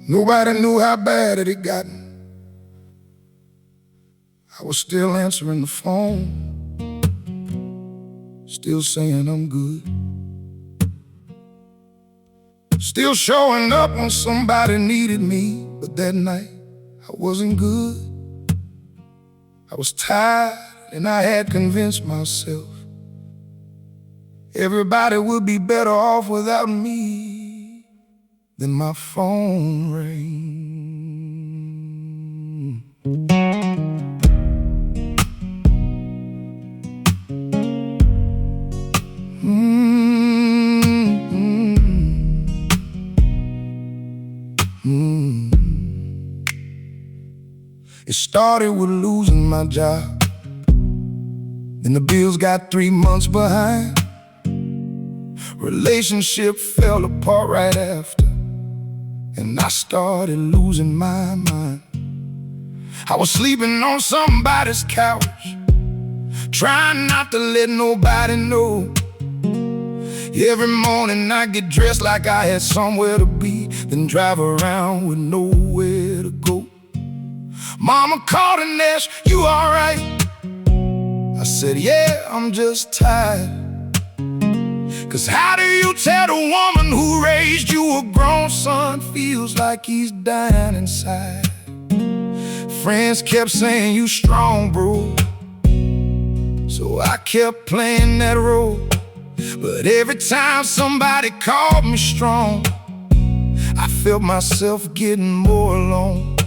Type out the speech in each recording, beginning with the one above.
Nobody knew how bad it had gotten. I was still answering the phone, still saying I'm good, still showing up when somebody needed me. But that night, I wasn't good. I was tired and I had convinced myself everybody would be better off without me. Then my phone rang. It started with losing my job, then the bills got 3 months behind. Relationship fell apart right after, and I started losing my mind. I was sleeping on somebody's couch, trying not to let nobody know. Every morning I get dressed like I had somewhere to be, then drive around with nowhere to go. Mama called and asked, "You alright?" I said, "Yeah, I'm just tired." Cause how do you tell the woman who raised you a grown son feels like he's dying inside? Friends kept saying, "You strong, bro." So I kept playing that role. But every time somebody called me strong, I felt myself getting more alone.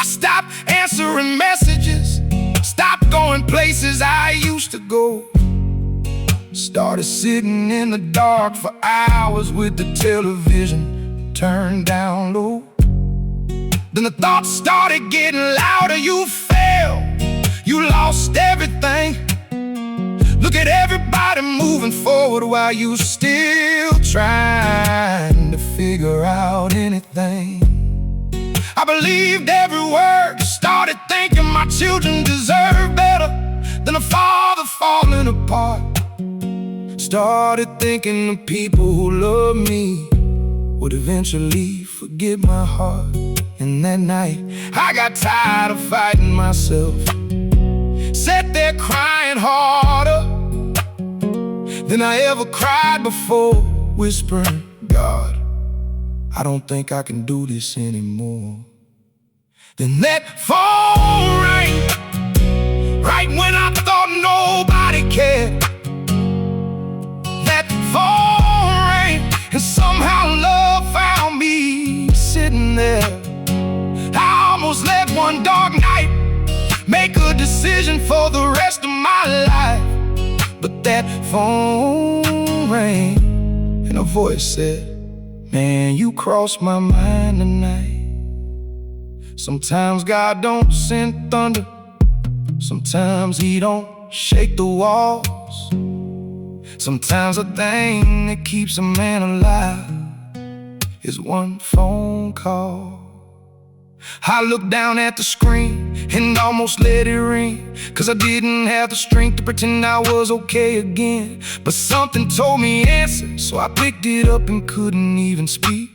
I stopped answering messages, stopped going places I used to go, started sitting in the dark for hours with the television turned down low. Then the thoughts started getting louder. You failed, you lost everything. Look at everybody moving forward while you still trying to figure out anything. I believed every word, started thinking my children deserve better than a father falling apart. Started thinking the people who love me would eventually forget my heart. And that night, I got tired of fighting myself, sat there crying harder than I ever cried before, whispering, "God, I don't think I can do this anymore." Then that phone rang, right when I thought nobody cared. That phone rang, and somehow love found me sitting there. I almost let one dark night make a decision for the rest of my life. But that phone rang, and a voice said, "Man, you crossed my mind tonight." Sometimes God don't send thunder, sometimes He don't shake the walls. Sometimes the thing that keeps a man alive is one phone call. I looked down at the screen and almost let it ring, cause I didn't have the strength to pretend I was okay again. But something told me answer, so I picked it up and couldn't even speak.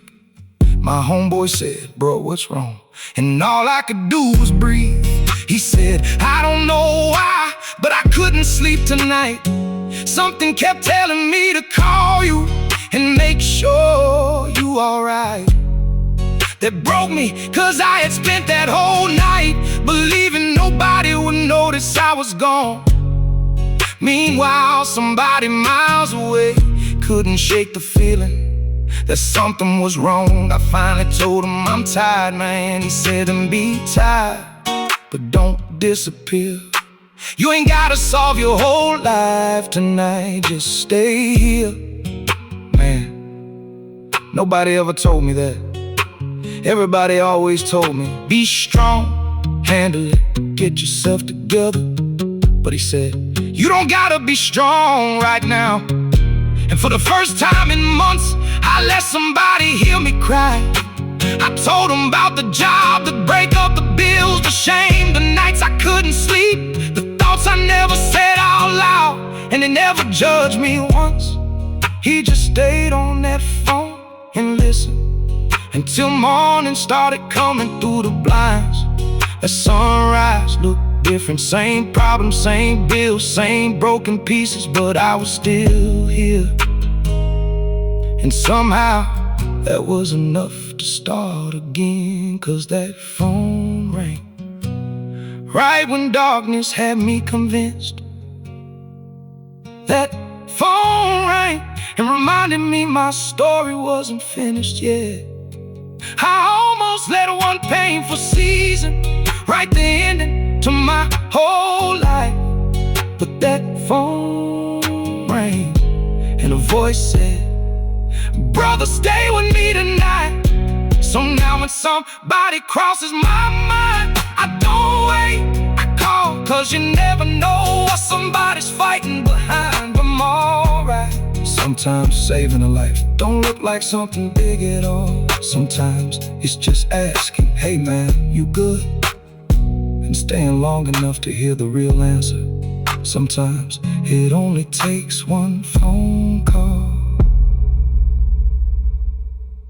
My homeboy said, "Bro, what's wrong?" And all I could do was breathe. He said, "I don't know why, but I couldn't sleep tonight. Something kept telling me to call you and make sure you alright." That broke me, cause I had spent that whole night believing nobody would notice I was gone. Meanwhile, somebody miles away couldn't shake the feeling that something was wrong. I finally told him I'm tired, man. He said, "Then be tired, but don't disappear. You ain't gotta solve your whole life tonight, just stay here." Man, nobody ever told me that. Everybody always told me, "Be strong, handle it, get yourself together." But he said, "You don't gotta be strong right now." And for the first time in months, I let somebody hear me cry. I told them about the job, the breakup, the bills, the shame, the nights I couldn't sleep, the thoughts I never said out loud. And they never judged me once. He just stayed on that phone and listened. until morning started coming through the blinds. At sunrise looked different, same problems, same bills, same broken pieces, but I was still here. And somehow that was enough to start again, 'cause that phone rang right when darkness had me convinced. That phone rang and reminded me my story wasn't finished yet. I almost let one painful season write the ending to my whole life. But that phone rang and a voice said, "Brother, stay with me tonight." So now when somebody crosses my mind, I don't wait, I call, 'cause you never know what somebody's fighting behind. But I'm alright. Sometimes saving a life don't look like something big at all. Sometimes it's just asking, "Hey man, you good?" And staying long enough to hear the real answer. Sometimes it only takes one phone call.